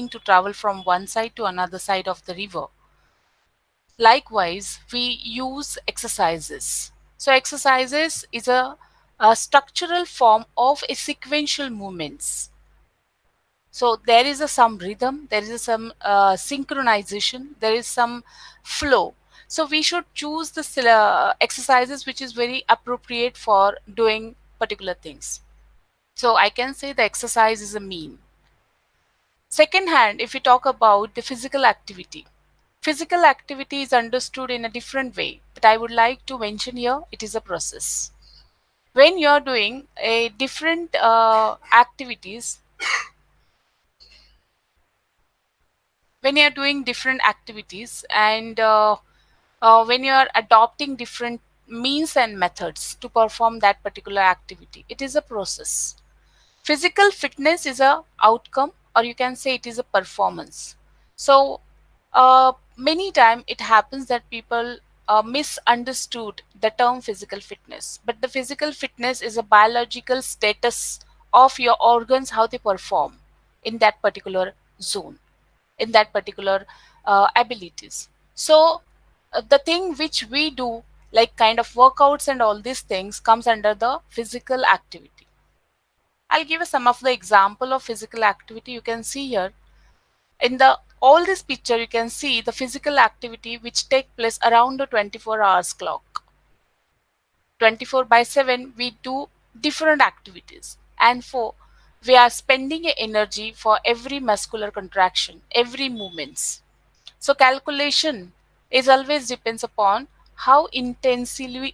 to travel from one side to another side of the river. Likewise, we use exercises. So exercises is a structural form of a sequential movements. So there is a some rhythm, there is a some synchronization, there is some flow. So we should choose the exercises which is very appropriate for doing particular things. So I can say the exercise is a mean. Second hand, if we talk about the physical activity, physical activity is understood in a different way, but I would like to mention here it is a process. When you are doing a different activities, when you are doing different activities and when you are adopting different means and methods to perform that particular activity, it is a process. Physical fitness is a outcome, or you can say it is a performance. So many time it happens that people misunderstood the term physical fitness, but the physical fitness is a biological status of your organs, how they perform in that particular zone, in that particular abilities. So the thing which we do, like kind of workouts and all these things, comes under the physical activity. I'll give you some of the example of physical activity. You can see here in the all this picture, you can see the physical activity which take place around the 24 hours clock. 24 by 7 we do different activities, and for we are spending a energy for every muscular contraction, every movements. So calculation is always depends upon how intensively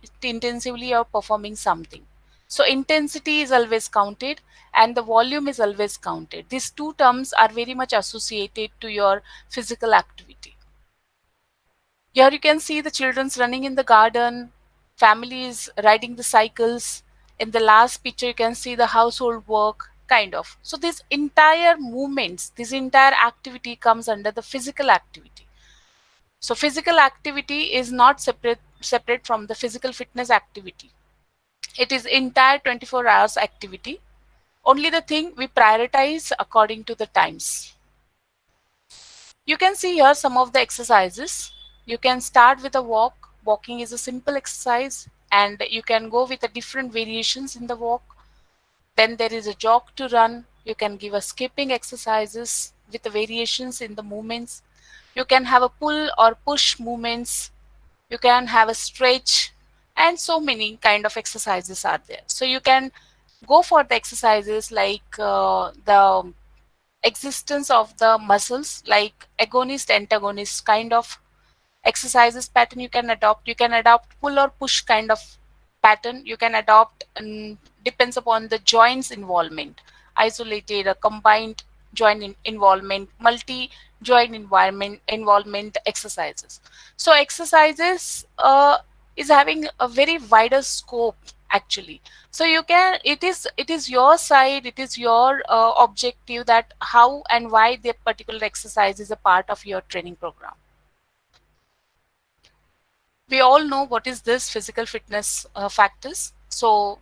you're performing something. So intensity is always counted and the volume is always counted. These two terms are very much associated to your physical activity. Here you can see the children's running in the garden, families riding the cycles. In the last picture, you can see the household work, kind of. So this entire movements, this entire activity comes under the physical activity. So physical activity is not separate from the physical fitness activity. It is entire 24 hours activity. Only the thing we prioritize according to the times. You can see here some of the exercises. You can start with a walk. Walking is a simple exercise and you can go with the different variations in the walk. Then there is a jog to run. You can give a skipping exercises with the variations in the movements. You can have a pull or push movements. You can have a stretch, and so many kind of exercises are there. So you can go for the exercises like the existence of the muscles, like agonist antagonist kind of exercises pattern you can adopt. You can adopt pull or push kind of pattern. You can adopt, depends upon the joints involvement, isolated or combined joint involvement, multi joint involvement exercises. So exercises is having a very wider scope actually. So you can, it is your side, it is your objective that how and why the particular exercise is a part of your training program. We all know what is this physical fitness factors. So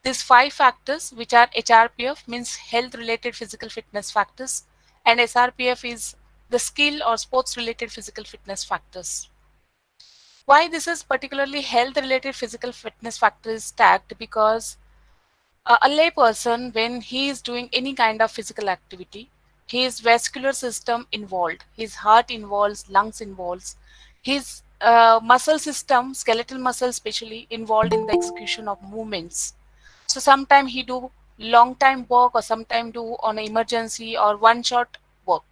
these 5 factors, which are HRPF, means health related physical fitness factors, and SRPF is the skill or sports related physical fitness factors. Why this is particularly health related physical fitness factor is tagged? Because a lay person, when he is doing any kind of physical activity, his vascular system involved, his heart involves, lungs involves, his muscle system, skeletal muscle especially, involved in the execution of movements. So sometime he do long time work, or sometime do on emergency or one shot work.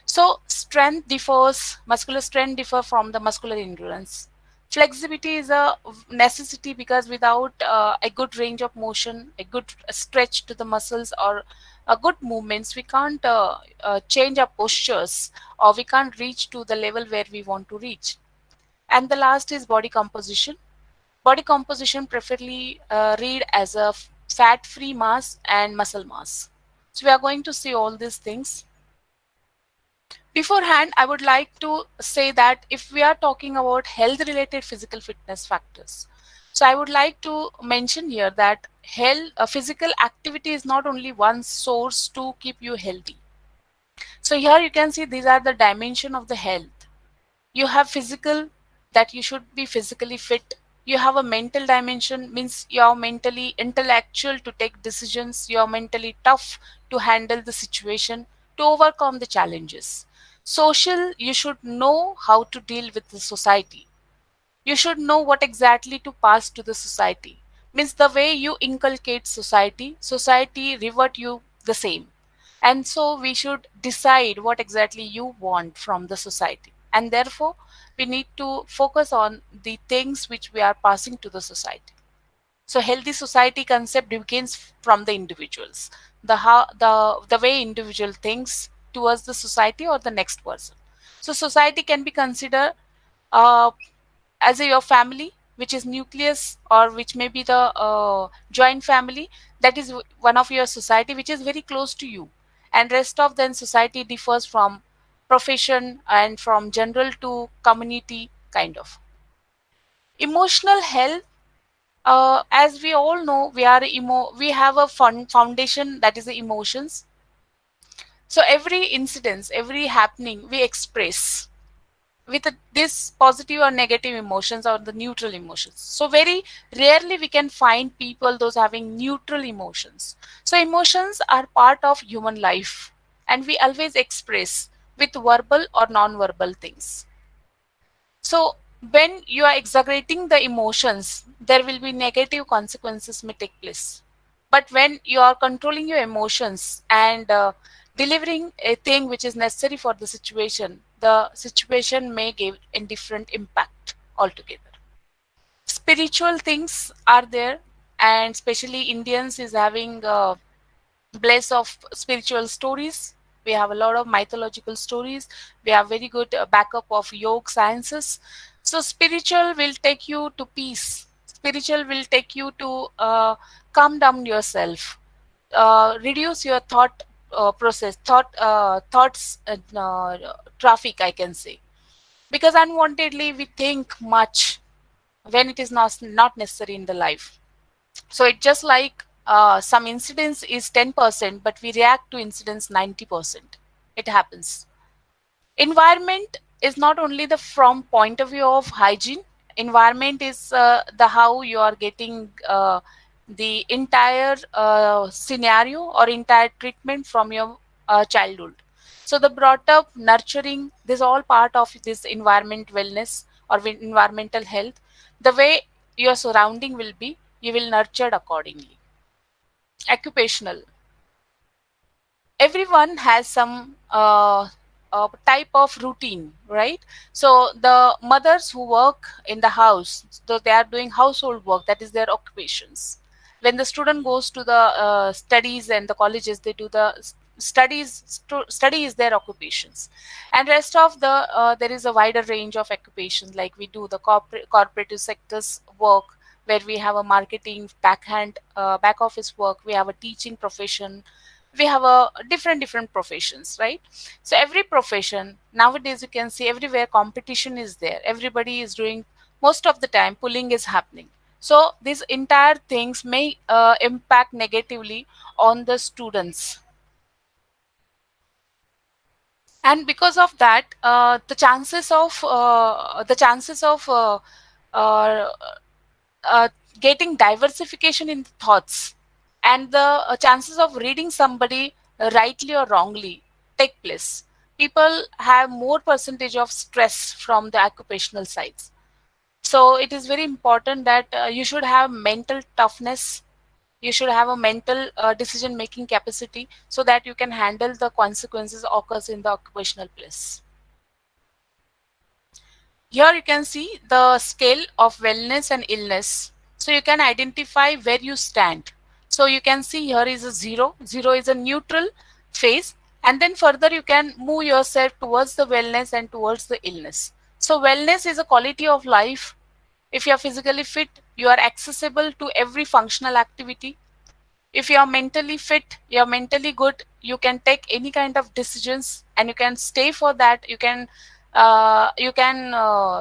So strength differs, muscular strength differ from the muscular endurance. Flexibility is a necessity, because without a good range of motion, a good stretch to the muscles, or a good movements, we can't change our postures, or we can't reach to the level where we want to reach. And the last is body composition. Body composition preferably read as a fat-free mass and muscle mass. So we are going to see all these things. Beforehand, I would like to say that if we are talking about health-related physical fitness factors, so I would like to mention here that physical activity is not only one source to keep you healthy. So here you can see these are the dimension of the health. You have physical, that you should be physically fit. You have a mental dimension, means you're mentally intellectual to take decisions, you're mentally tough to handle the situation, to overcome the challenges. Social, you should know how to deal with the society. You should know what exactly to pass to the society, means the way you inculcate society, society revert you the same. And so we should decide what exactly you want from the society, and therefore we need to focus on the things which we are passing to the society. So healthy society concept begins from the individuals, the way individual thinks towards the society or the next person. So society can be considered uh, as a, your family, which is nucleus, or which may be the joint family, that is one of your society which is very close to you. And rest of then society differs from profession and from general to community kind of. Emotional health, as we all know, we have a foundation, that is the emotions. So every incidence, every happening we express with this positive or negative emotions or the neutral emotions. So very rarely we can find people those having neutral emotions. So emotions are part of human life, and we always express with verbal or non-verbal things. So when you are exaggerating the emotions, there will be negative consequences may take place. But when you are controlling your emotions and delivering a thing which is necessary for the situation may give a different impact altogether. Spiritual things are there, and especially Indians is having bless of spiritual stories. We have a lot of mythological stories. We have very good backup of yoga sciences. So spiritual will take you to peace. Spiritual will take you to calm down yourself, reduce your thoughts traffic, I can say, because unwantedly we think much when it is not necessary in the life. So it just like some incidents is 10%, but we react to incidents 90%. It happens. Environment is not only the from point of view of hygiene. Environment is the how you are getting the entire scenario or entire treatment from your childhood. So the brought up, nurturing, this all part of this environment wellness or environmental health. The way your surrounding will be, you will nurtured accordingly. Occupational, everyone has some type of routine, right? So the mothers who work in the house, so they are doing household work, that is their occupations. When the student goes to the studies and the colleges, they do the study is their occupations. And rest of the there is a wider range of occupations, like we do the corporate sectors work, where we have a marketing back office work, we have a teaching profession, we have a different professions, right? So every profession nowadays, you can see everywhere competition is there, everybody is doing, most of the time pulling is happening. So these entire things may impact negatively on the students. And because of that, the chances of uh, uh, getting diversification in thoughts, and the chances of reading somebody rightly or wrongly take place. People have more percentage of stress from the occupational sides. So it is very important that you should have mental toughness, you should have a mental decision making capacity, so that you can handle the consequences occurs in the occupational place. Here you can see the scale of wellness and illness. So you can identify where you stand. So you can see here is a zero. Zero is a neutral phase. And then further you can move yourself towards the wellness and towards the illness. So wellness is a quality of life. If you are physically fit, you are accessible to every functional activity. If you are mentally fit, you're mentally good, you can take any kind of decisions and you can stay for that. You can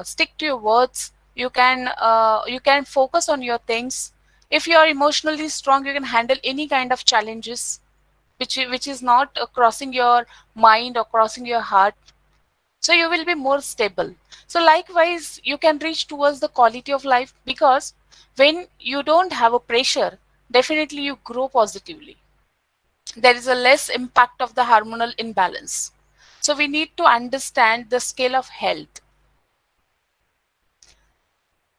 stick to your words, you can focus on your things. If you are emotionally strong, you can handle any kind of challenges, which is not crossing your mind or crossing your heart, so you will be more stable. So likewise you can reach towards the quality of life, because when you don't have a pressure, definitely you grow positively. There is a less impact of the hormonal imbalance. So we need to understand the scale of health.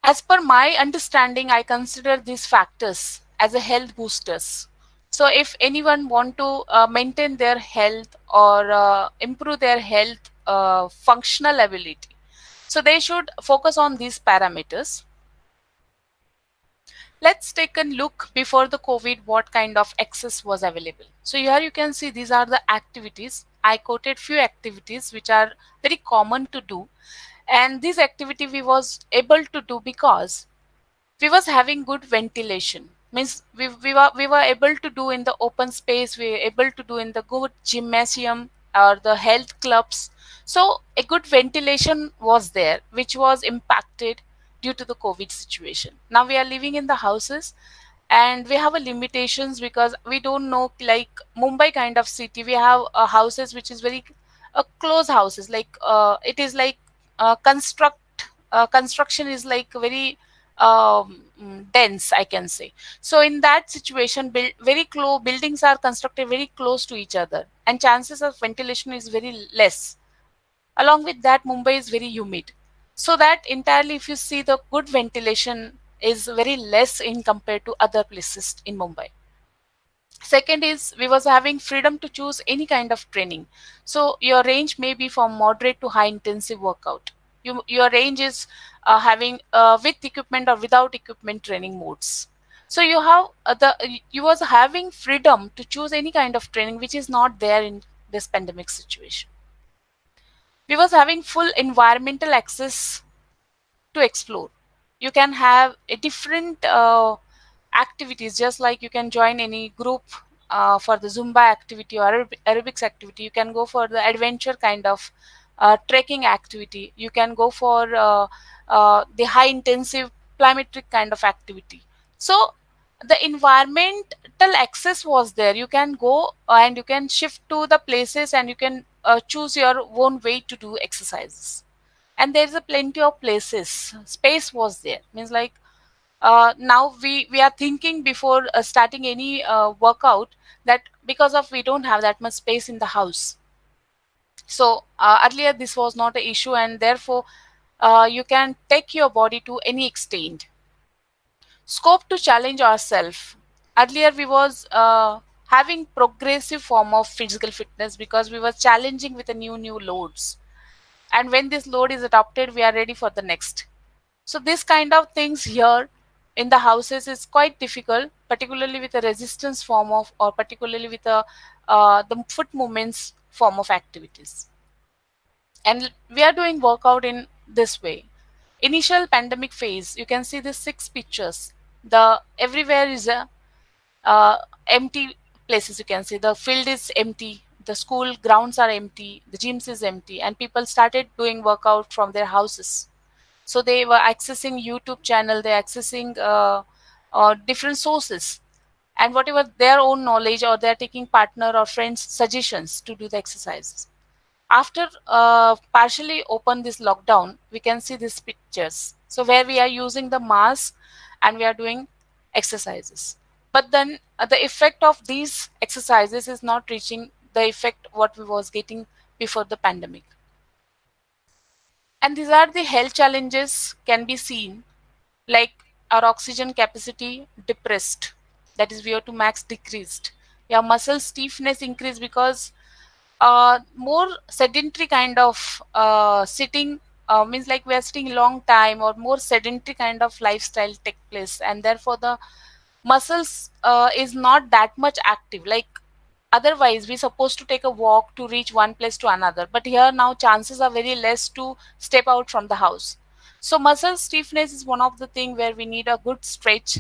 As per my understanding, I consider these factors as a health boosters. So if anyone want to maintain their health or improve their health functional ability, so they should focus on these parameters. Let's take a look before the COVID what kind of access was available. So here you can see these are the activities. I quoted few activities which are very common to do, and this activity we was able to do because we was having good ventilation, means we were able to do in the open space, we were able to do in the good gymnasium or the health clubs. So a good ventilation was there, which was impacted due to the COVID situation. Now we are living in the houses, and we have a limitations because we don't know, like Mumbai kind of city, we have houses which is very close houses, like it is like construction is like very dense, I can say. So in that situation, very close buildings are constructed very close to each other, and chances of ventilation is very less. Along with that, Mumbai is very humid, so that entirely if you see the good ventilation is very less in compared to other places in Mumbai. Second is we was having freedom to choose any kind of training. So your range may be from moderate to high intensive workout. Your range is having with equipment or without equipment training modes. So you was having freedom to choose any kind of training which is not there in this pandemic situation. We was having full environmental access to explore. You can have a different activities, just like you can join any group for the Zumba activity or aerobics activity. You can go for the adventure kind of trekking activity. You can go for the high intensive plyometric kind of activity. So the environmental access was there. You can go and you can shift to the places, and you can choose your own way to do exercises. And there's a plenty of places, space was there, means like now we are thinking before starting any workout, that because of we don't have that much space in the house. So earlier this was not an issue, and therefore you can take your body to any extent. Scope to challenge ourselves. Earlier we was having progressive form of physical fitness because we were challenging with the new loads, and when this load is adopted, we are ready for the next. So this kind of things here in the houses is quite difficult, particularly with a resistance form of, or particularly with a the foot movements form of activities. And we are doing workout in this way. Initial pandemic phase, you can see the 6 pictures. The everywhere is a empty places. You can see the field is empty, the school grounds are empty, the gyms is empty, and people started doing workout from their houses. So they were accessing YouTube channel, they're accessing different sources, and whatever their own knowledge, or they're taking partner or friends suggestions to do the exercises. After partially open this lockdown, we can see these pictures, so where we are using the mask and we are doing exercises. But then the effect of these exercises is not reaching the effect what we was getting before the pandemic. And these are the health challenges can be seen, like our oxygen capacity depressed, that is VO2 max decreased. Your muscle stiffness increased because more sedentary kind of sitting, means like we are sitting long time, or more sedentary kind of lifestyle take place, and therefore the muscles is not that much active. Like otherwise we supposed to take a walk to reach one place to another, but here now chances are very less to step out from the house. So muscle stiffness is one of the thing where we need a good stretch.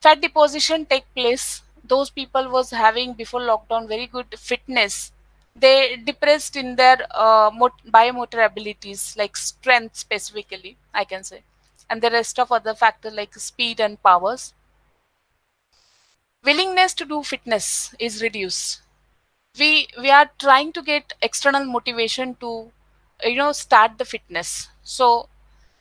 Fat deposition take place. Those people was having before lockdown very good fitness, they depressed in their biomotor abilities, like strength specifically, I can say, and the rest of other factors like speed and powers. Willingness to do fitness is reduced. We are trying to get external motivation to start the fitness. So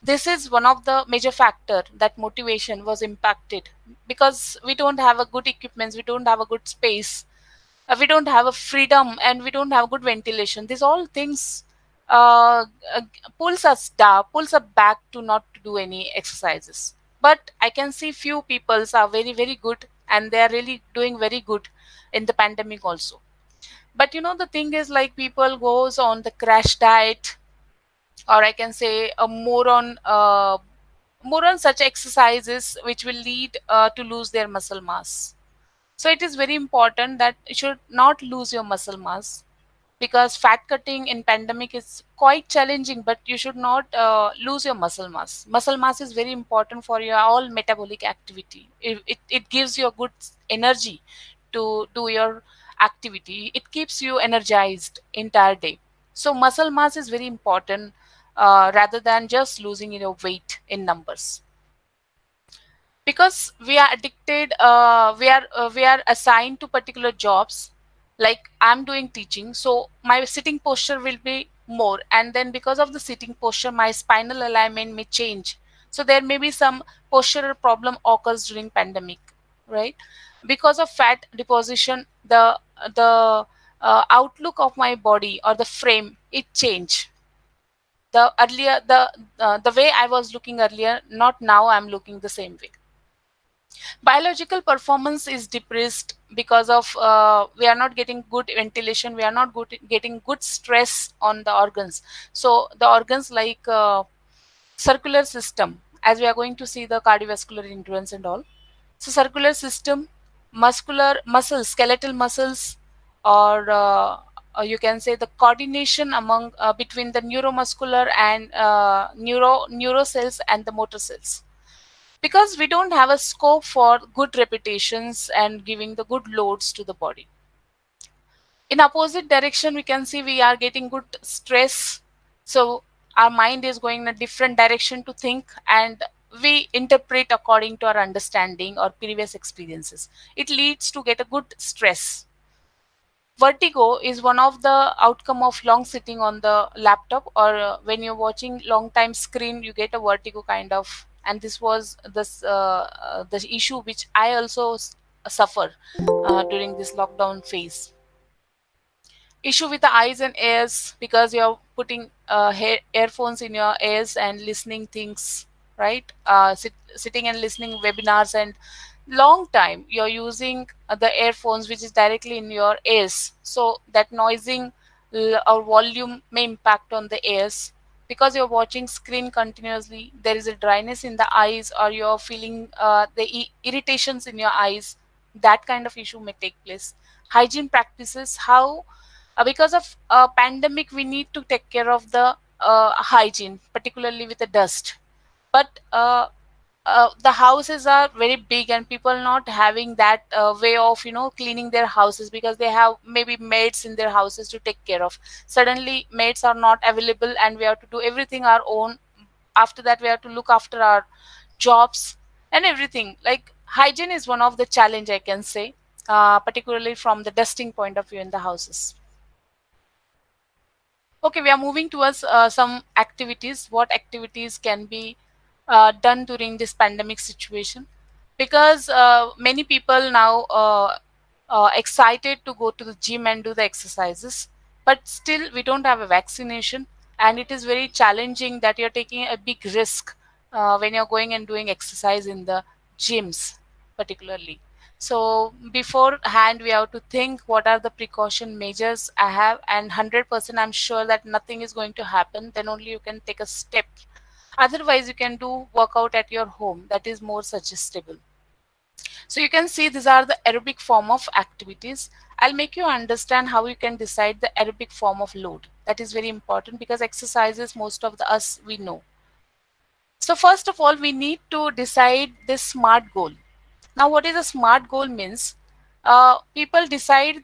this is one of the major factor that motivation was impacted, because we don't have a good equipments, we don't have a good space, we don't have a freedom, and we don't have good ventilation. These all things uh, uh, pulls us back to not to do any exercises. But I can see few peoples are very very good, and they are really doing very good in the pandemic also. But the thing is, like, people goes on the crash diet, or I can say more on such exercises which will lead to lose their muscle mass. So it is very important that you should not lose your muscle mass, because fat cutting in pandemic is quite challenging, but you should not lose your muscle mass. Muscle mass is very important for your all metabolic activity. It gives you a good energy to do your activity. It keeps you energized entire day. So muscle mass is very important, rather than just losing your weight in numbers. Because we are addicted, we are assigned to particular jobs. Like, I'm doing teaching, so my sitting posture will be more, and then because of the sitting posture my spinal alignment may change. So there may be some postural problem occurs during pandemic, right? Because of fat deposition, the outlook of my body or the frame, it change. The way I was looking earlier, not now I'm looking the same way. Biological performance is depressed because of we are not getting good ventilation, we are not getting good stress on the organs. So the organs, like circular system, as we are going to see the cardiovascular endurance and all. So circular system, muscular muscles, skeletal muscles, or you can say the coordination among between the neuromuscular and neuro cells and the motor cells. Because we don't have a scope for good repetitions and giving the good loads to the body. In opposite direction, we can see we are getting good stress. So our mind is going in a different direction to think, and we interpret according to our understanding or previous experiences. It leads to get a good stress. Vertigo is one of the outcome of long sitting on the laptop, or when you're watching long time screen you get a vertigo kind of. And this was the issue which I also suffer during this lockdown phase. Issue with the eyes and ears, because you're putting earphones in your ears and listening things, right? Sitting and listening webinars, and long time you're using the earphones which is directly in your ears, so that noising or volume may impact on the ears. Because you're watching screen continuously, there is a dryness in the eyes, or you're feeling the irritations in your eyes. That kind of issue may take place. Hygiene practices, how because of pandemic we need to take care of the hygiene, particularly with the dust. But the houses are very big, and people not having that way of cleaning their houses, because they have maybe maids in their houses to take care of. Suddenly maids are not available, and we have to do everything our own. After that we have to look after our jobs and everything. Like, hygiene is one of the challenge, I can say, particularly from the dusting point of view in the houses. Okay, we are moving towards some activities. What activities can be done during this pandemic situation? Because many people now excited to go to the gym and do the exercises, but still we don't have a vaccination, and it is very challenging that you're taking a big risk when you're going and doing exercise in the gyms, particularly. So beforehand, we have to think what are the precaution measures I have, and 100% I'm sure that nothing is going to happen. Then only you can take a step. Otherwise, you can do workout at your home. That is more suggestible. So you can see these are the aerobic form of activities. I'll make you understand how you can decide the aerobic form of load. That is very important, because exercises most of the us we know. So first of all, we need to decide this SMART goal. Now, what is a SMART goal means? People decide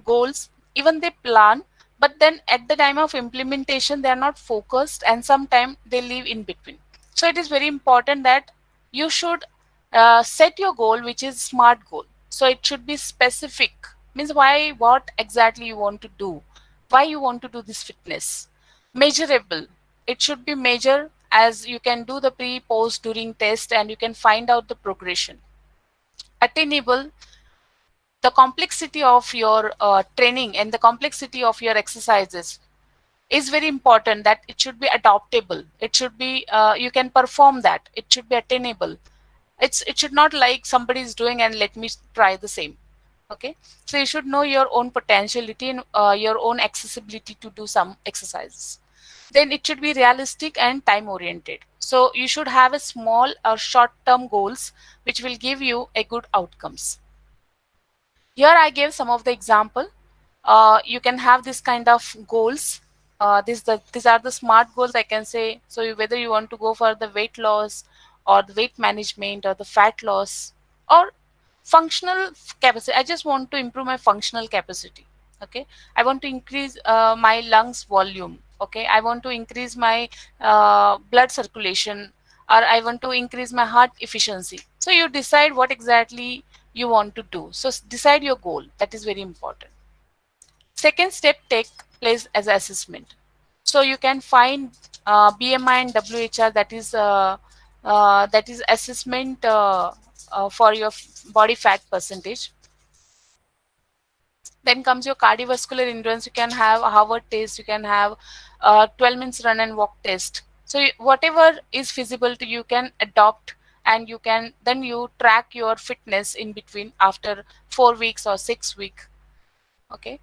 goals, even they plan, but then at the time of implementation, they are not focused, and sometimes they live in between. So it is very important that you should set your goal, which is SMART goal. So it should be specific. Means why, what exactly you want to do, why you want to do this fitness. Measurable, it should be measured, as you can do the pre post during test and you can find out the progression. Attainable, the complexity of your training and the complexity of your exercises is very important, that it should be adaptable, it should be you can perform that, it should be attainable. It should not like somebody is doing and let me try the same. Okay, so you should know your own potentiality and your own accessibility to do some exercises. Then it should be realistic and time oriented, so you should have a small or short term goals which will give you a good outcomes. Here I gave some of the example. You can have this kind of goals. These are the SMART goals, I can say. So whether you want to go for the weight loss or the weight management or the fat loss or functional capacity. I just want to improve my functional capacity. Okay, I want to increase my lungs volume. Okay, I want to increase my blood circulation, or I want to increase my heart efficiency. So you decide what exactly you want to do. So decide your goal. That is very important. Second step, take place as assessment. So you can find BMI and WHR, that is assessment for your body fat percentage. Then comes your cardiovascular endurance. You can have a Harvard test. You can have 12 minutes run and walk test. So whatever is feasible to you can adopt, and you can then you track your fitness in between after 4 weeks or 6 weeks. Okay.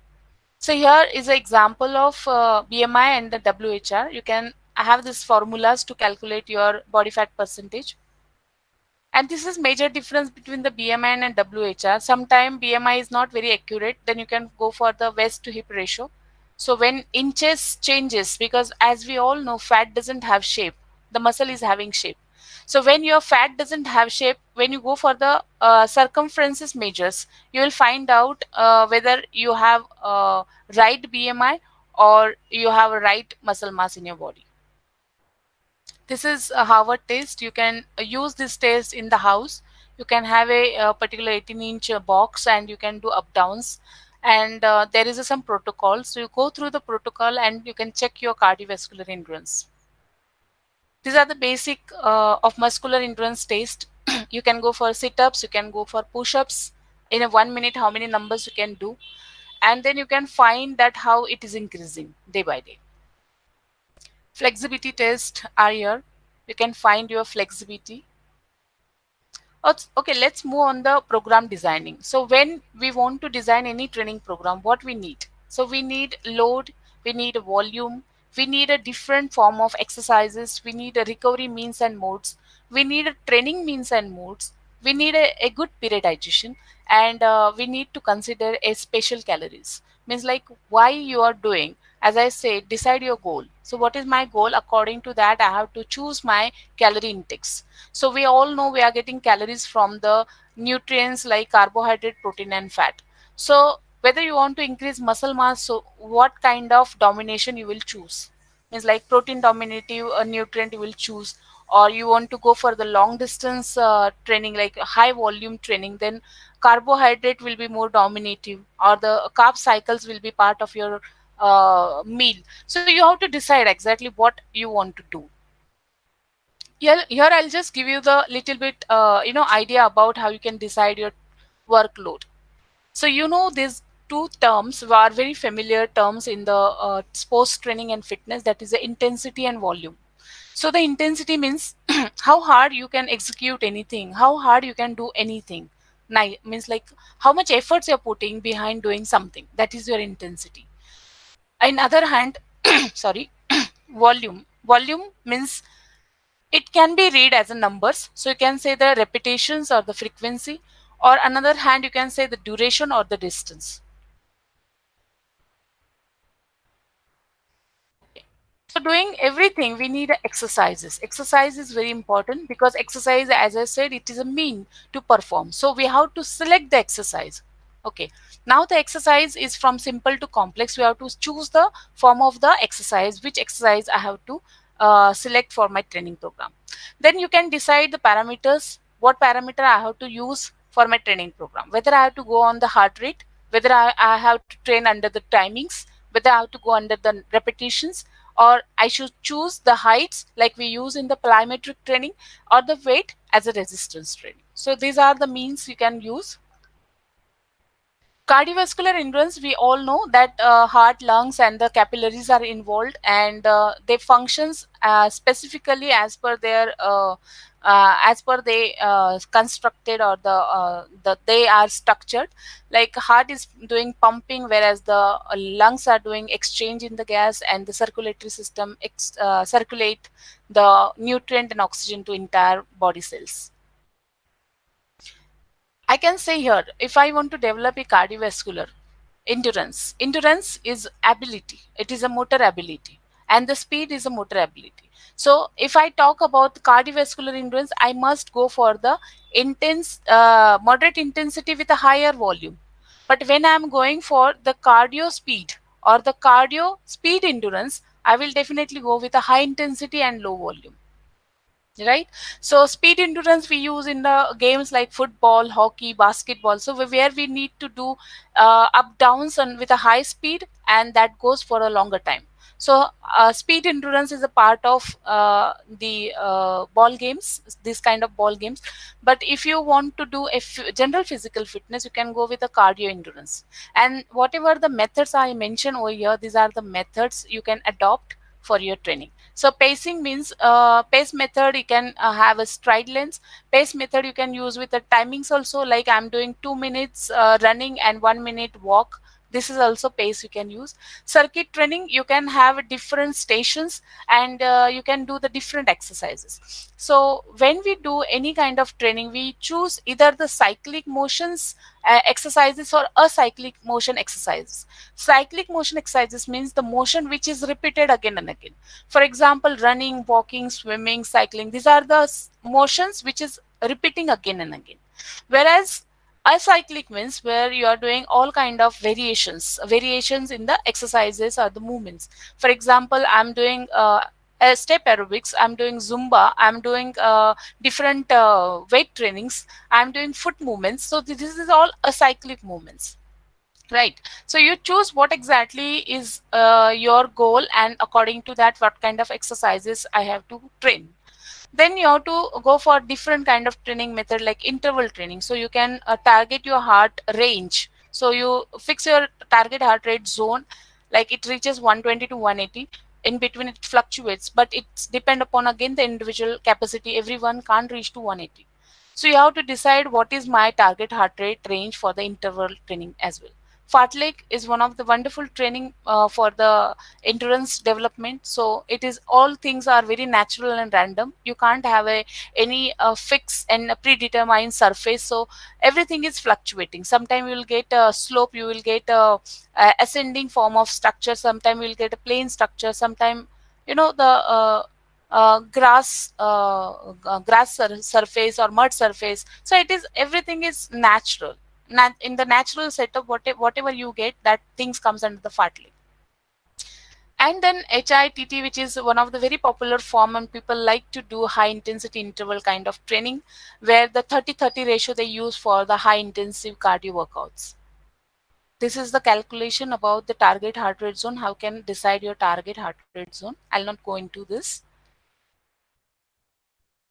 So here is an example of BMI and the WHR. You can have these formulas to calculate your body fat percentage. And this is major difference between the BMI and WHR. Sometimes BMI is not very accurate. Then you can go for the waist to hip ratio. So when inches changes, because as we all know, fat doesn't have shape. The muscle is having shape. So when your fat doesn't have shape, when you go for the circumferences measures, you will find out whether you have right BMI or you have a right muscle mass in your body. This is a Harvard test. You can use this test in the house. You can have a particular 18-inch box and you can do up downs. And there is some protocol. So you go through the protocol and you can check your cardiovascular endurance. These are the basic of muscular endurance test. You can go for sit-ups. You can go for push-ups. In a 1 minute, how many numbers you can do. And then you can find that how it is increasing day by day. Flexibility tests are here. You can find your flexibility. Okay, let's move on the program designing. So when we want to design any training program, what we need? So we need load, we need a volume, we need a different form of exercises, we need a recovery means and modes, we need a training means and modes, we need a good periodization, and we need to consider a special calories. Means like why you are doing. As I say, decide your goal. So what is my goal? According to that, I have to choose my calorie intakes. So we all know we are getting calories from the nutrients like carbohydrate, protein, and fat. So whether you want to increase muscle mass, so what kind of domination you will choose? Means like protein dominative nutrient you will choose, or you want to go for the long distance training like high volume training, then carbohydrate will be more dominative, or the carb cycles will be part of your meal. So you have to decide exactly what you want to do. Here I'll just give you the little bit idea about how you can decide your workload. So these two terms are very familiar terms in the sports training and fitness, that is the intensity and volume. So the intensity means how hard you can execute anything, how hard you can do anything. Means like how much efforts you're putting behind doing something. That is your intensity. On other hand, sorry, volume. Volume means it can be read as a numbers. So you can say the repetitions or the frequency, or another hand you can say the duration or the distance. So doing everything, we need exercises. Exercise is very important because exercise, as I said, it is a mean to perform. So we have to select the exercise. Okay. Now the exercise is from simple to complex. We have to choose the form of the exercise, which exercise I have to select for my training program. Then you can decide the parameters, what parameter I have to use for my training program. Whether I have to go on the heart rate, whether I have to train under the timings, whether I have to go under the repetitions, or I should choose the heights like we use in the plyometric training, or the weight as a resistance training. So these are the means you can use. Cardiovascular endurance, we all know that heart, lungs, and the capillaries are involved, and they functions specifically as per they constructed, or the they are structured. Like heart is doing pumping, whereas the lungs are doing exchange in the gas, and the circulatory system circulate the nutrient and oxygen to entire body cells. I can say here, if I want to develop a cardiovascular endurance is ability. It is a motor ability, and the speed is a motor ability. So if I talk about cardiovascular endurance, I must go for the moderate intensity with a higher volume. But when I am going for the cardio speed or the cardio speed endurance, I will definitely go with a high intensity and low volume, right? So speed endurance we use in the games like football, hockey, basketball, so where we need to do up downs and with a high speed, and that goes for a longer time. So speed endurance is a part of the ball games, this kind of ball games. But if you want to do a general physical fitness, you can go with a cardio endurance. And whatever the methods I mentioned over here, these are the methods you can adopt for your training. So pacing means pace method, you can have a stride length. Pace method you can use with the timings also, like I'm doing 2 minutes running and 1 minute walk. This is also pace you can use. Circuit training, you can have different stations, and you can do the different exercises. So when we do any kind of training, we choose either the cyclic motions exercises or acyclic motion exercises. Cyclic motion exercises means the motion which is repeated again and again. For example, running, walking, swimming, cycling, these are the motions which is repeating again and again. Whereas acyclic means where you are doing all kind of variations in the exercises or the movements. For example, I'm doing step aerobics, I'm doing Zumba, I'm doing different weight trainings, I'm doing foot movements. So this is all acyclic movements. Right. So you choose what exactly is your goal, and according to that, what kind of exercises I have to train. Then you have to go for different kind of training method like interval training. So you can target your heart range. So you fix your target heart rate zone, like it reaches 120 to 180. In between it fluctuates, but it's depend upon again the individual capacity. Everyone can't reach to 180. So you have to decide what is my target heart rate range for the interval training as well. Fartlek is one of the wonderful training for the endurance development. So it is all things are very natural and random. You can't have any fixed and a predetermined surface. So everything is fluctuating. Sometimes you will get a slope, you will get a ascending form of structure. Sometimes you will get a plane structure. Sometimes the surface or mud surface. So it is everything is natural. In the natural setup, whatever you get, that things comes under the fartlek. And then HITT, which is one of the very popular form, and people like to do high intensity interval kind of training, where the 30-30 ratio they use for the high intensive cardio workouts. This is the calculation about the target heart rate zone. How can decide your target heart rate zone? I'll not go into this.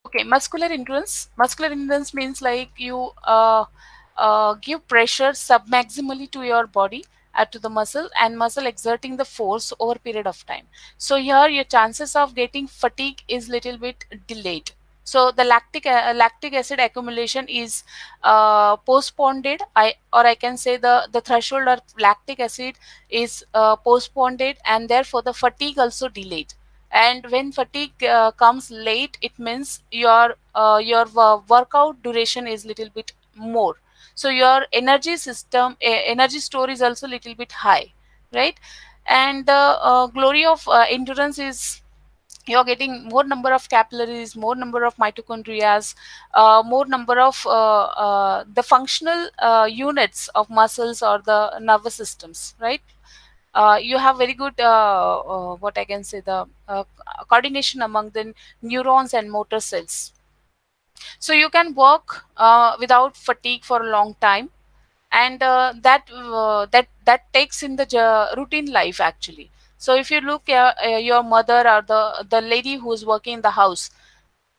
Okay, muscular endurance. Muscular endurance means like you give pressure submaximally to your body, to the muscle, and muscle exerting the force over period of time. So here your chances of getting fatigue is little bit delayed. So the lactic acid accumulation is postponed. I can say the threshold of lactic acid is postponed, and therefore the fatigue also delayed. And when fatigue comes late, it means your workout duration is little bit more. So your energy system energy store is also little bit high, right? And the glory of endurance is you're getting more number of capillaries, more number of mitochondria, more number of the functional units of muscles or the nervous systems, right? You have very good what I can say, the coordination among the neurons and motor cells. So you can work without fatigue for a long time. and that takes in the routine life actually. So if you look at your mother or the lady who is working in the house,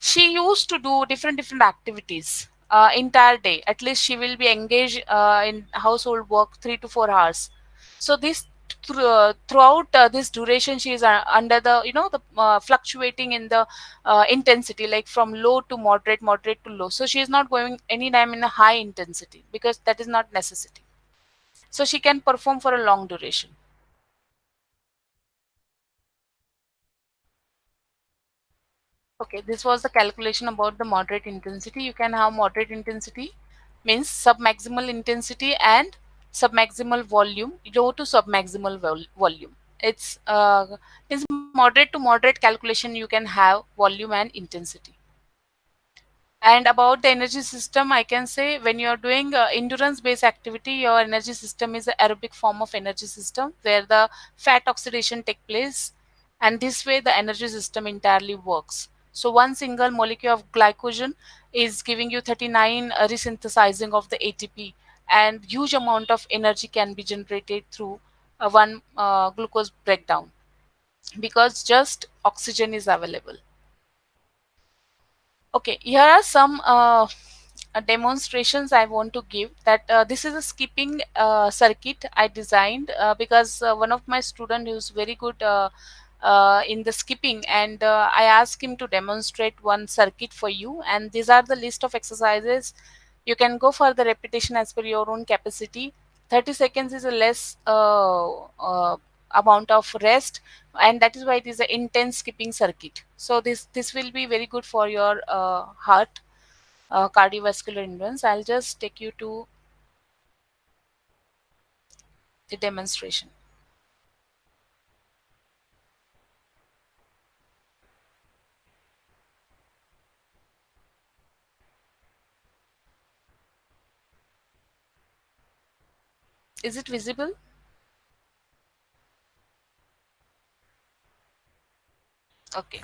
she used to do different activities entire day. At least she will be engaged in household work 3 to 4 hours. So this throughout this duration, she is under the the fluctuating in the intensity, like from low to moderate, moderate to low. So she is not going any time in a high intensity because that is not necessity. So she can perform for a long duration. Okay, this was the calculation about the moderate intensity. You can have moderate intensity means submaximal intensity and submaximal volume, low to submaximal volume. It's means moderate to moderate calculation. You can have volume and intensity. And about the energy system, I can say when you are doing endurance-based activity, your energy system is an aerobic form of energy system where the fat oxidation take place, and this way the energy system entirely works. So one single molecule of glycogen is giving you 39 resynthesizing of the ATP, and huge amount of energy can be generated through one glucose breakdown because just oxygen is available. Okay, here are some demonstrations I want to give. That this is a skipping circuit I designed because one of my student who's very good in the skipping, and I asked him to demonstrate one circuit for you. And these are the list of exercises. You can go for the repetition as per your own capacity. 30 seconds is a less amount of rest, and that is why it is an intense skipping circuit. So this will be very good for your heart cardiovascular endurance. I'll just take you to the demonstration. Is it visible? Okay,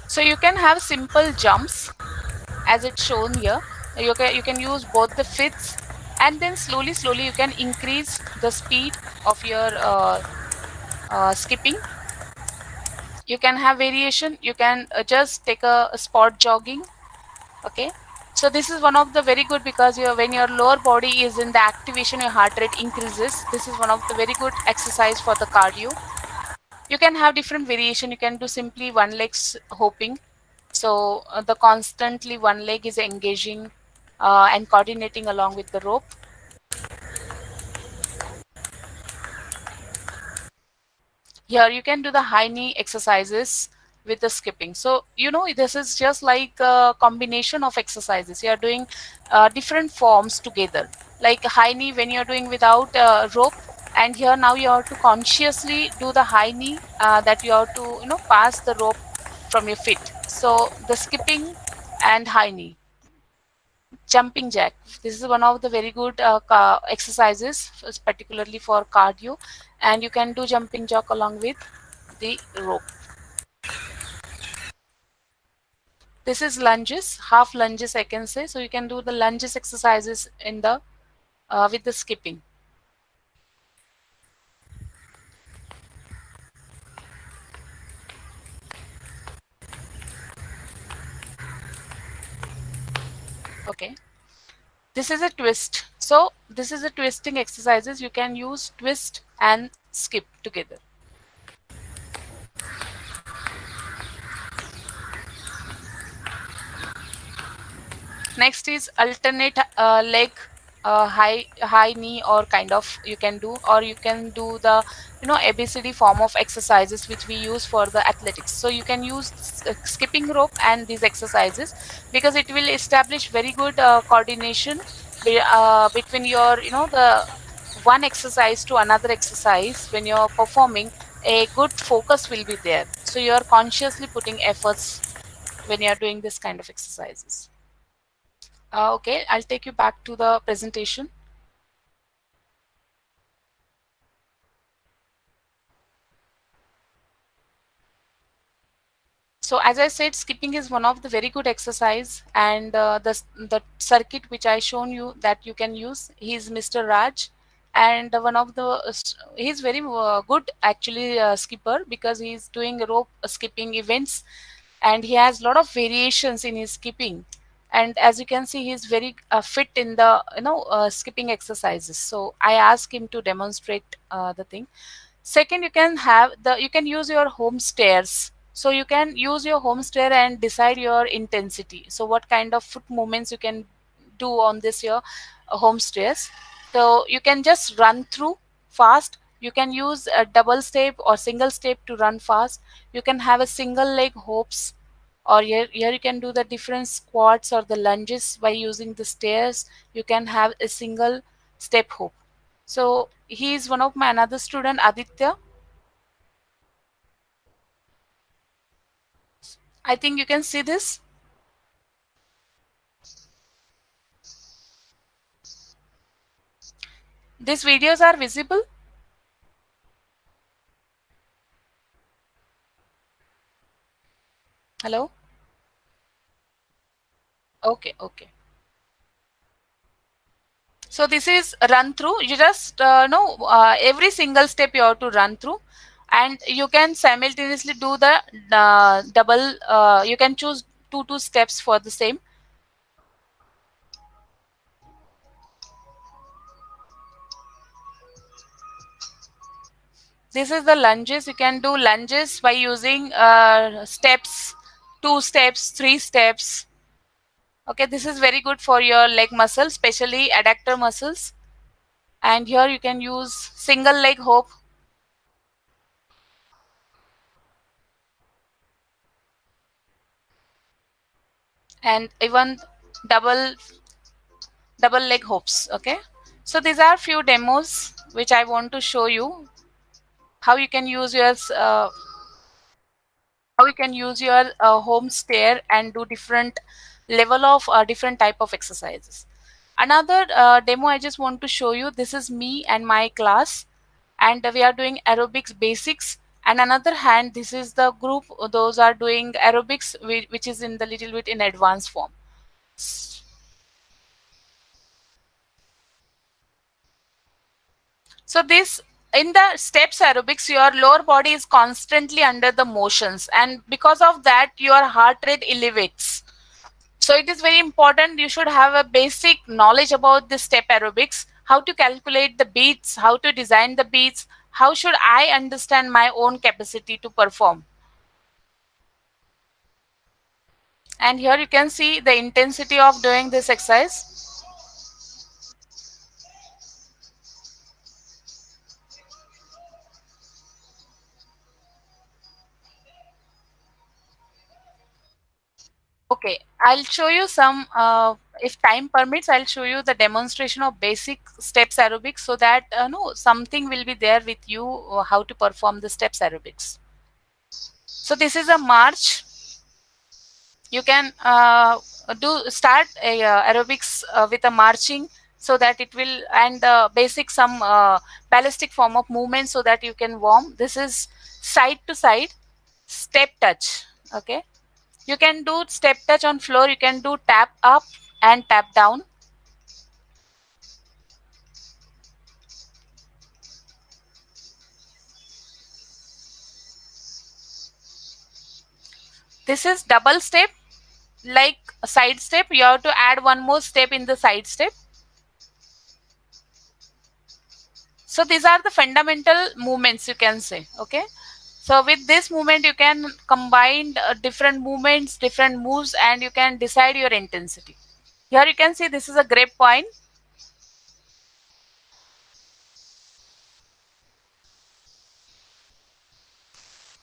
so you can have simple jumps as it's shown here. You can use both the fits, and then slowly you can increase the speed of your skipping. You can have variation. You can just take a spot jogging. Okay, so this is one of the very good because when your lower body is in the activation, your heart rate increases. This is one of the very good exercise for the cardio. You can have different variation. You can do simply one leg's hopping. So the constantly one leg is engaging and coordinating along with the rope. Here you can do the high knee exercises with the skipping. So this is just like a combination of exercises. You are doing different forms together, like high knee when you are doing without rope, and here now you have to consciously do the high knee, that you have to pass the rope from your feet. So the skipping and high knee. Jumping jack, this is one of the very good exercises, particularly for cardio, and you can do jumping jack along with the rope. This is lunges, half lunges I can say. So you can do the lunges exercises in the with the skipping. Okay, this is a twist. So this is a twisting exercises. You can use twist and skip together. Next is alternate leg, high knee, or kind of you can do, or you can do the ABCD form of exercises which we use for the athletics. So you can use skipping rope and these exercises because it will establish very good coordination between your the one exercise to another exercise. When you're performing, a good focus will be there, so you're consciously putting efforts when you're doing this kind of exercises. Okay, I'll take you back to the presentation. So as I said, skipping is one of the very good exercise, and the circuit which I shown you that you can use. He is Mr. Raj, and one of the he's very good actually skipper, because he's doing rope skipping events, and he has a lot of variations in his skipping. And as you can see, he's very fit in the skipping exercises. So I asked him to demonstrate the thing. Second, you can use your home stairs. So you can use your home stair and decide your intensity. So what kind of foot movements you can do on this your home stairs. So you can just run through fast. You can use a double step or single step to run fast. You can have a single leg hops, or here you can do the different squats or the lunges by using the stairs. You can have a single step hoop. So he is one of my another student, Aditya. I think you can see this. These videos are visible. Hello. Okay, okay. So this is run through. You just know every single step you have to run through, and you can simultaneously do the double. You can choose two steps for the same. This is the lunges. You can do lunges by using steps, two steps, three steps. Okay, this is very good for your leg muscles, especially adductor muscles. And here you can use single leg hope, and even double double leg hopes. Okay, so these are few demos which I want to show you how you can use your home stair and do different level of different type of exercises. Another demo I just want to show you. This is me and my class, and we are doing aerobics basics. And another hand, this is the group, those are doing aerobics which is in the little bit in advanced form. So this, in the steps aerobics, your lower body is constantly under the motions, and because of that your heart rate elevates. So it is very important. You should have a basic knowledge about the step aerobics, how to calculate the beats, how to design the beats, how should I understand my own capacity to perform. And here you can see the intensity of doing this exercise. Okay, I'll show you some, if time permits, I'll show you the demonstration of basic steps aerobics, so that no, something will be there with you how to perform the steps aerobics. So this is a march. You can do start a aerobics with a marching, so that it will, and the basic some ballistic form of movement, so that you can warm. This is side to side step touch. Okay, you can do step touch on floor, you can do tap up and tap down. This is double step, like a side step. You have to add one more step in the side step. So these are the fundamental movements, you can say. Okay, so with this movement you can combine different movements, different moves, and you can decide your intensity. Here you can see this is a grapevine.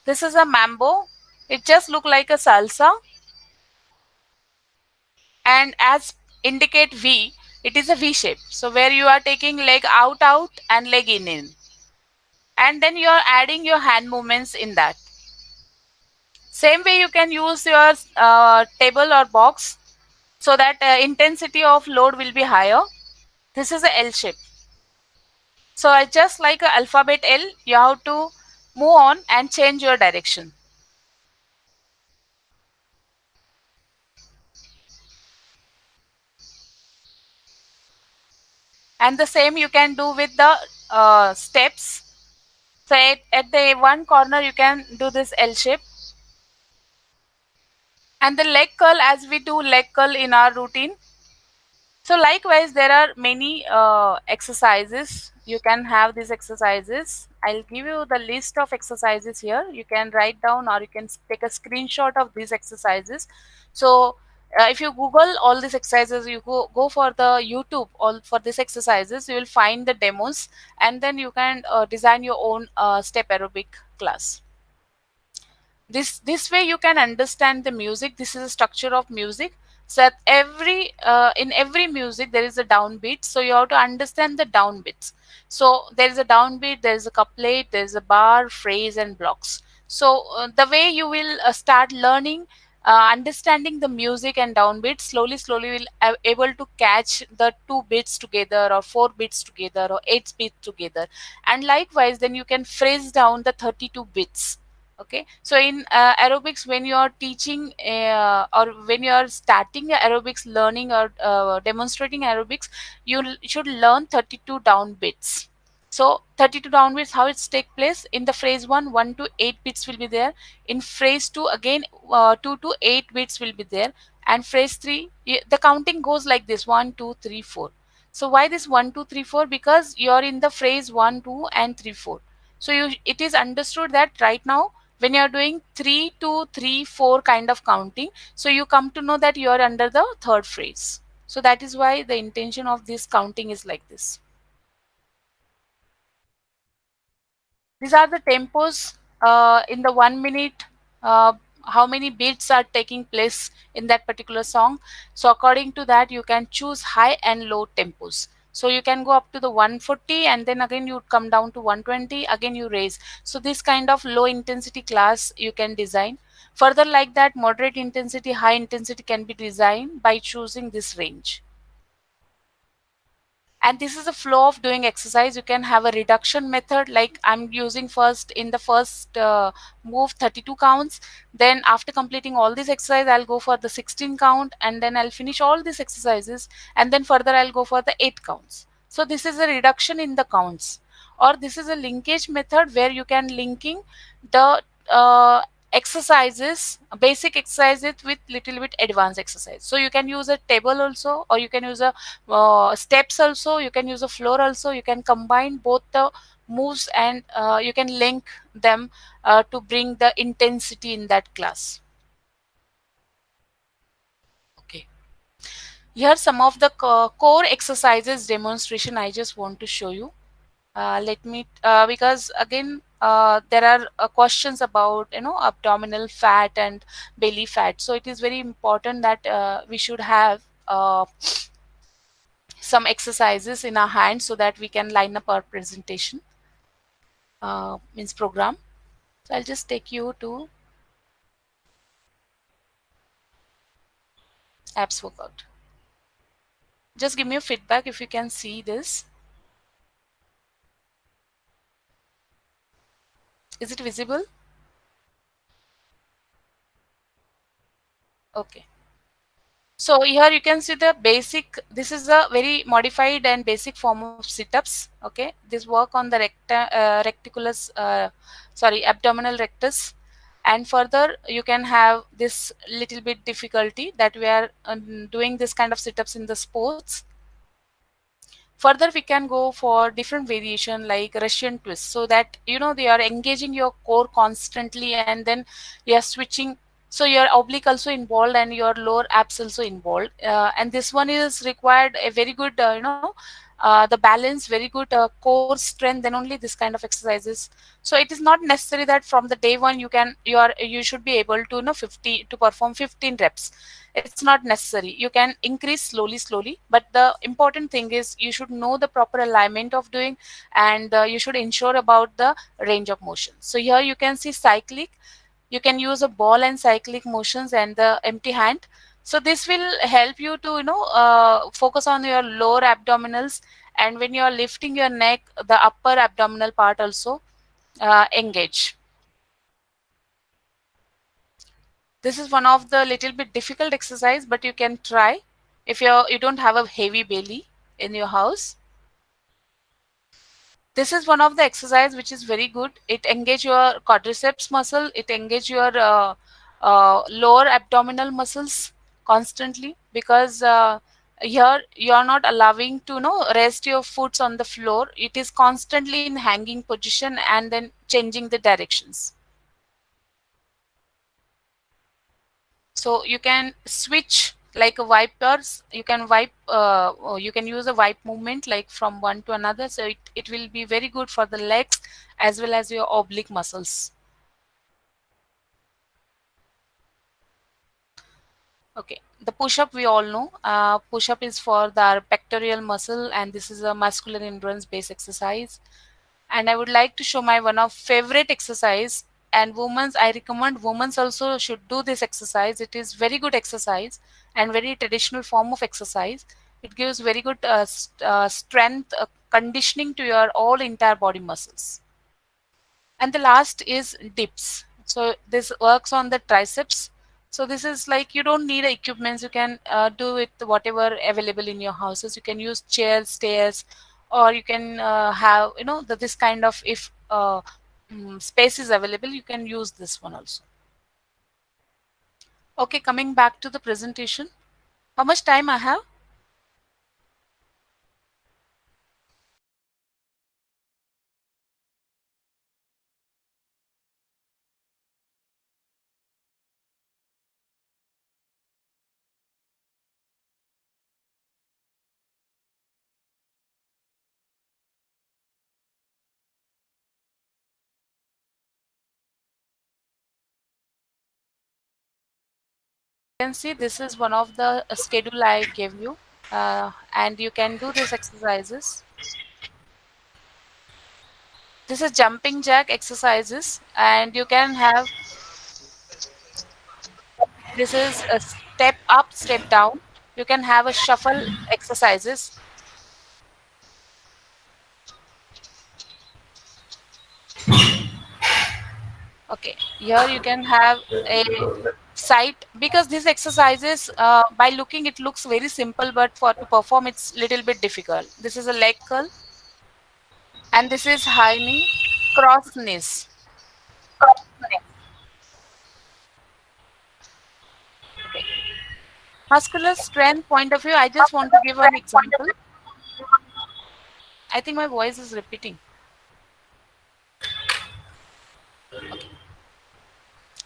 This is a mambo. It just look like a salsa, and as indicate V, it is a V shape. So where you are taking leg out and leg in, and then you are adding your hand movements in that. Same way you can use your table or box, so that intensity of load will be higher. This is a L shape. So I just like a alphabet L, you have to move on and change your direction. And the same you can do with the steps. So at the one corner you can do this L shape. And the leg curl, as we do leg curl in our routine. So likewise, there are many exercises. You can have these exercises. I'll give you the list of exercises here. You can write down or you can take a screenshot of these exercises. So if you Google all these exercises, you go for the YouTube all for these exercises, you will find the demos, and then you can design your own step aerobic class. This way you can understand the music. This is a structure of music. So at every in every music there is a downbeat, so you have to understand the downbeats. So there is a downbeat, there is a couplet, there is a bar, phrase, and blocks. So the way you will start learning, understanding the music and downbeat, slowly will able to catch the two beats together or four beats together or eight beats together. And likewise then you can phrase down the 32 beats. Okay, so in aerobics, when you are teaching or when you are starting aerobics learning or demonstrating aerobics, should learn 32 down beats. So 32 down beats, how it's take place in the phrase 1, 1 to 8 beats will be there. In phrase 2 again, 2 to 8 beats will be there. And phrase 3, the counting goes like this: 1 2 3 4. So why this 1 2 3 4? Because you are in the phrase 1 2 and 3 4. So it is understood that right now when you are doing 3 2 3 4 kind of counting, so you come to know that you are under the third phrase. So that is why the intention of this counting is like this. These are the tempos in the 1 minute. How many beats are taking place in that particular song? So according to that, you can choose high and low tempos. So you can go up to the 140 and then again you come down to 120. Again you raise. So this kind of low intensity class you can design. Further like that, moderate intensity, high intensity can be designed by choosing this range. And this is a flow of doing exercise. You can have a reduction method, like I'm using first in the first move 32 counts, then after completing all this exercise I'll go for the 16 count, and then I'll finish all these exercises, and then further I'll go for the 8 counts. So this is a reduction in the counts. Or this is a linkage method where you can linking the exercises, basic exercises with little bit advanced exercise. So you can use a table also, or you can use a steps also, you can use a floor also. You can combine both the moves, and you can link them to bring the intensity in that class. Okay, here some of the core exercises demonstration I just want to show you. Let me because again there are questions about abdominal fat and belly fat, so it is very important that we should have some exercises in our hands so that we can line up our presentation, means program. So I'll just take you to abs workout. Just give me a feedback if you can see this. Is it visible? Okay. So here you can see the basic, this is a very modified and basic form of sit-ups. Okay, this work on the recticulus, sorry, abdominal rectus. And further you can have this little bit difficulty that we are doing this kind of sit-ups in the sports. Further we can go for different variation like Russian twist, so that they are engaging your core constantly, and then you are switching. So your oblique also involved and your lower abs also involved, and this one is required a very good the balance, very good core strength, then only this kind of exercises. So it is not necessary that from the day one you should be able to 50 to perform 15 reps. It's not necessary. You can increase slowly, but the important thing is you should know the proper alignment of doing, and you should ensure about the range of motion. So here you can see cyclic. You can use a ball and cyclic motions and the empty hand. So this will help you to focus on your lower abdominals, and when you are lifting your neck, the upper abdominal part also engage. This is one of the little bit difficult exercise, but you can try if you don't have a heavy belly in your house. This is one of the exercise which is very good. It engage your quadriceps muscle. It engage your lower abdominal muscles constantly, because here you are not allowing to rest your foot on the floor. It is constantly in hanging position and then changing the directions. So you can switch like a wipers. You can wipe, or you can use a wipe movement like from one to another. So it will be very good for the legs as well as your oblique muscles. Okay, the push-up we all know. Push-up is for the pectoral muscle, and this is a muscular endurance based exercise. And I would like to show my one of favorite exercise. And women's, I recommend women's also should do this exercise. It is very good exercise and very traditional form of exercise. It gives very good strength, conditioning to your all entire body muscles. And the last is dips. So this works on the triceps. So this is like you don't need equipments. You can do it whatever available in your houses. You can use chairs, stairs, or you can have this kind of, if space is available, you can use this one also. Okay, coming back to the presentation. How much time I have? You can see this is one of the schedule I gave you, and you can do these exercises. This is jumping jack exercises, and you can have, this is a step up, step down. You can have a shuffle exercises. Okay, here you can have a side, because these exercises, by looking it looks very simple, but for to perform it's little bit difficult. This is a leg curl, and this is high knee, cross knees. Okay. Muscular strength point of view, I just want to give an example. I think my voice is repeating.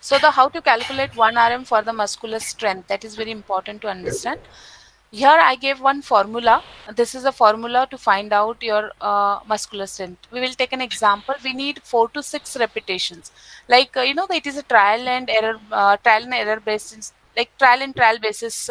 So the how to calculate 1 RM for the muscular strength, that is very important to understand. Here I gave one formula. This is a formula to find out your muscular strength. We will take an example. We need 4 to 6 repetitions. Like it is a trial and error basis, like trial basis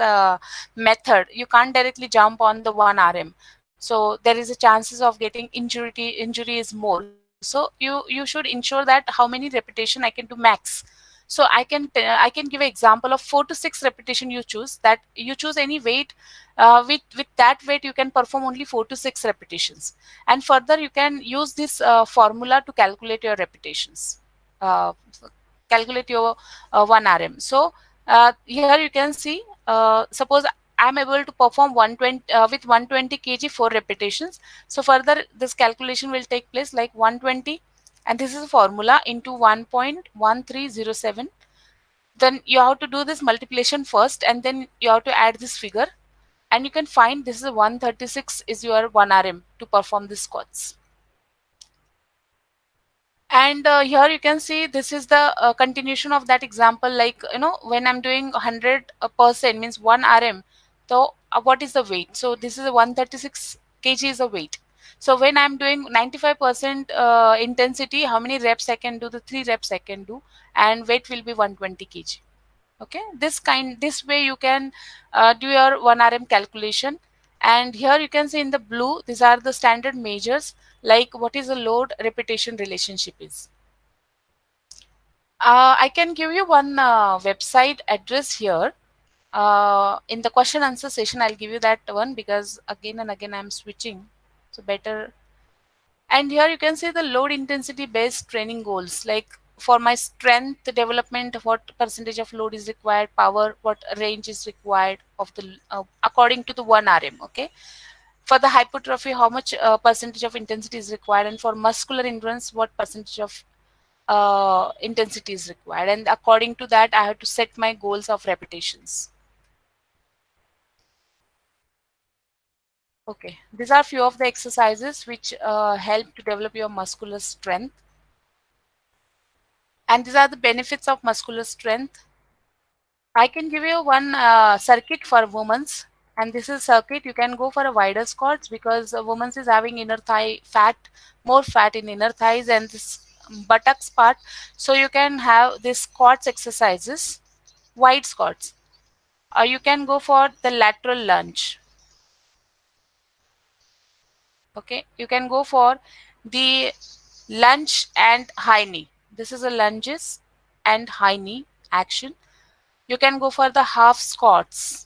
method. You can't directly jump on the 1 RM. So there is a chances of getting injury is more. So you should ensure that how many repetition I can do max. So I can give an example of 4 to 6 repetition. You choose that, you choose any weight. With that weight you can perform only 4 to 6 repetitions, and further you can use this formula to calculate your repetitions, so calculate your 1 RM. So here you can see, suppose I'm able to perform 120 with 120 kg 4 repetitions. So further this calculation will take place like 120, and this is a formula into 1.1307. Then you have to do this multiplication first, and then you have to add this figure, and you can find this is 136 is your 1 RM to perform the squats. And here you can see this is the continuation of that example. Like when I'm doing 100% means 1 RM. So what is the weight? So this is a 136 kg is a weight. So when I'm doing 95% intensity, how many reps I can do? The 3 reps I can do, and weight will be 120 kg. Okay, this way you can do your 1 RM calculation. And here you can see in the blue, these are the standard measures, like what is the load repetition relationship is. I can give you one website address here. In the question answer session I'll give you that one, because again and again I'm switching, so better. And here you can see the load intensity based training goals, like for my strength development, what percentage of load is required, power, what range is required of the according to the 1 RM. Okay. For the hypertrophy, how much percentage of intensity is required, and for muscular endurance, what percentage of intensity is required, and according to that I have to set my goals of repetitions. Okay, these are few of the exercises which help to develop your muscular strength, and these are the benefits of muscular strength. I can give you one circuit for women's, and this is circuit. You can go for a wider squats because women's is having inner thigh fat, more fat in inner thighs and this buttocks part. So you can have this squats exercises, wide squats. You can go for the lateral lunge. Okay, you can go for the lunge and high knee. This is a lunges and high knee action. You can go for the half squats.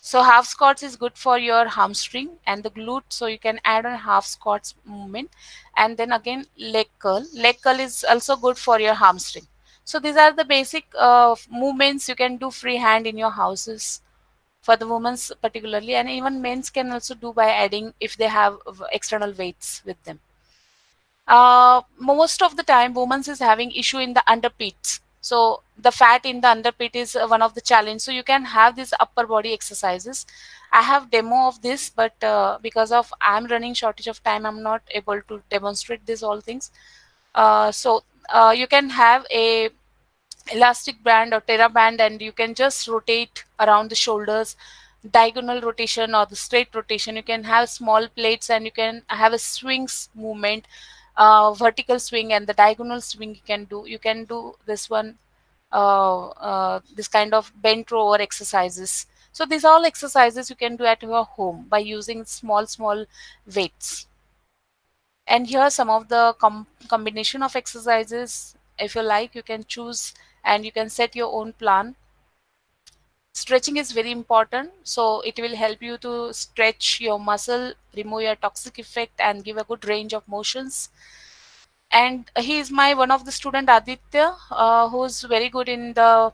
So half squats is good for your hamstring and the glute. So you can add on half squats movement, and then again leg curl. Leg curl is also good for your hamstring. So these are the basic movements you can do freehand in your houses for the women's particularly, and even men's can also do by adding if they have external weights with them. Most of the time women's is having issue in the underpits, so the fat in the underpit is one of the challenge. So you can have these upper body exercises. I have demo of this, but because of I'm running shortage of time, I'm not able to demonstrate this all things. You can have a elastic band or terra band, and you can just rotate around the shoulders, diagonal rotation or the straight rotation. You can have small plates and you can have a swings movement, vertical swing and the diagonal swing. You can do this one, this kind of bent over exercises. So these all exercises you can do at your home by using small weights. And here are some of the combination of exercises. If you like, you can choose and you can set your own plan. Stretching is very important, so it will help you to stretch your muscle, remove your toxic effect, and give a good range of motions. And he is my one of the student Aditya, who's very good in the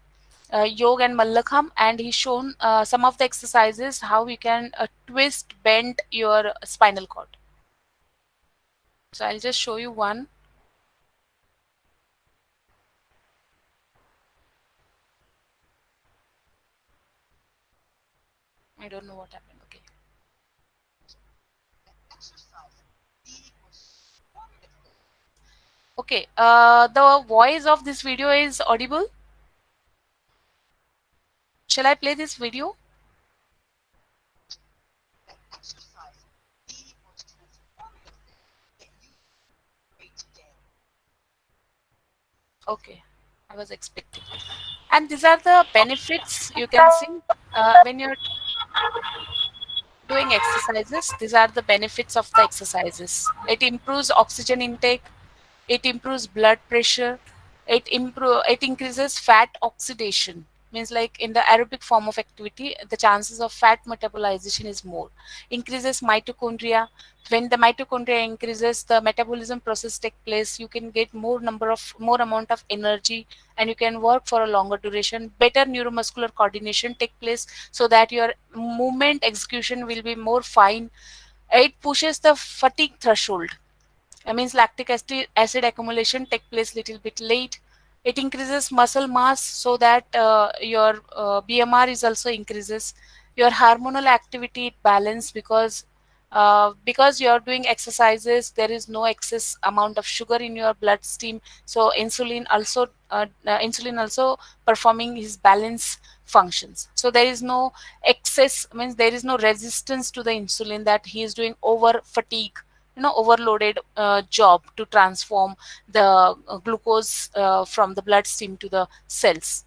yoga and Mallakham, and he's shown some of the exercises how you can twist, bend your spinal cord. So I'll just show you one. I don't know what happened. Okay. Okay. The voice of this video is audible. Shall I play this video? Okay. I was expecting. And these are the benefits you can see when you're doing exercises. These are the benefits of the exercises. It improves oxygen intake, it improves blood pressure, it increases fat oxidation. Means like in the aerobic form of activity, the chances of fat metabolization is more. Increases mitochondria. When the mitochondria increases, the metabolism process take place. You can get more amount of energy, and you can work for a longer duration. Better neuromuscular coordination take place, so that your movement execution will be more fine. It pushes the fatigue threshold. Means lactic acid accumulation take place little bit late. It increases muscle mass, so that your BMR is also increases. Your hormonal activity it balance, because you are doing exercises, there is no excess amount of sugar in your bloodstream. So insulin also performing his balance functions. So there is no excess, means there is no resistance to the insulin, that he is doing over fatigue, overloaded job to transform the glucose from the bloodstream to the cells.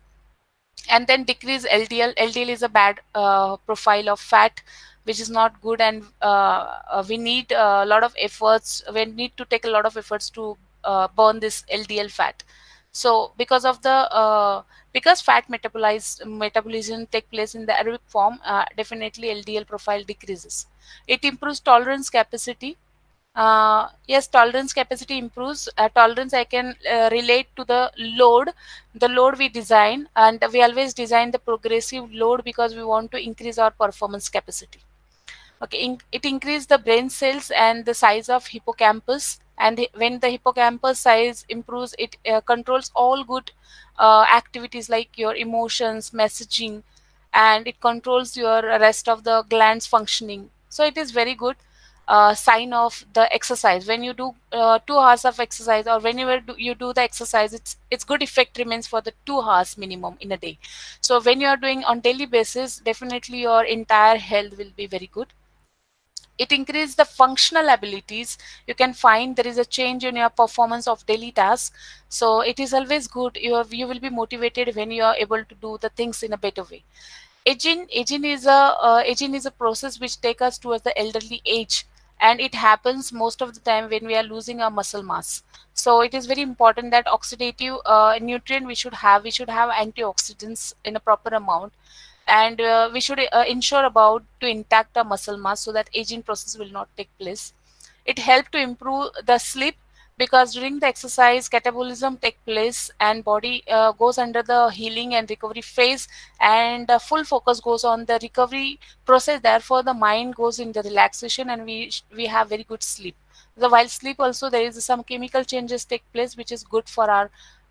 And then decrease LDL. LDL is a bad profile of fat, which is not good, and we need a lot of efforts. We need to take a lot of efforts to burn this LDL fat. So because fat metabolism take place in the aerobic form, definitely LDL profile decreases. It improves tolerance capacity. Yes, tolerance capacity improves. Tolerance I can relate to the load we design, and we always design the progressive load because we want to increase our performance capacity. Okay, it increases the brain cells and the size of hippocampus. And when the hippocampus size improves, it controls all good activities like your emotions, messaging, and it controls your rest of the glands functioning. So it is very good sign of the exercise. When you do 2 hours of exercise, or whenever you do the exercise, it's good effect remains for the 2 hours minimum in a day. So when you are doing on daily basis, definitely your entire health will be very good. It increases the functional abilities. You can find there is a change in your performance of daily tasks. So it is always good. You will be motivated when you are able to do the things in a better way. Aging is a process which takes us towards the elderly age, and it happens most of the time when we are losing our muscle mass. So it is very important that oxidative nutrient we should have antioxidants in a proper amount, and we should ensure about to intact our muscle mass so that aging process will not take place. It helps to improve the sleep, because during the exercise catabolism take place and body goes under the healing and recovery phase, and full focus goes on the recovery process. Therefore the mind goes into relaxation, and we have very good sleep. So while sleep also, there is some chemical changes take place which is good for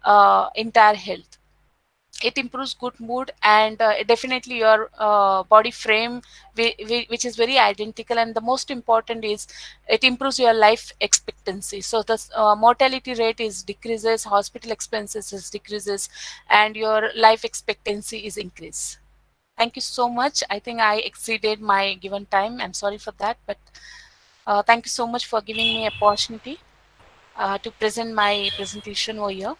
our entire health. It improves good mood, and definitely your body frame, which is very identical, and the most important is it improves your life expectancy. So the mortality rate is decreases, hospital expenses is decreases, and your life expectancy is increased. Thank you so much. I think I exceeded my given time. I'm sorry for that, but thank you so much for giving me opportunity to present my presentation over here.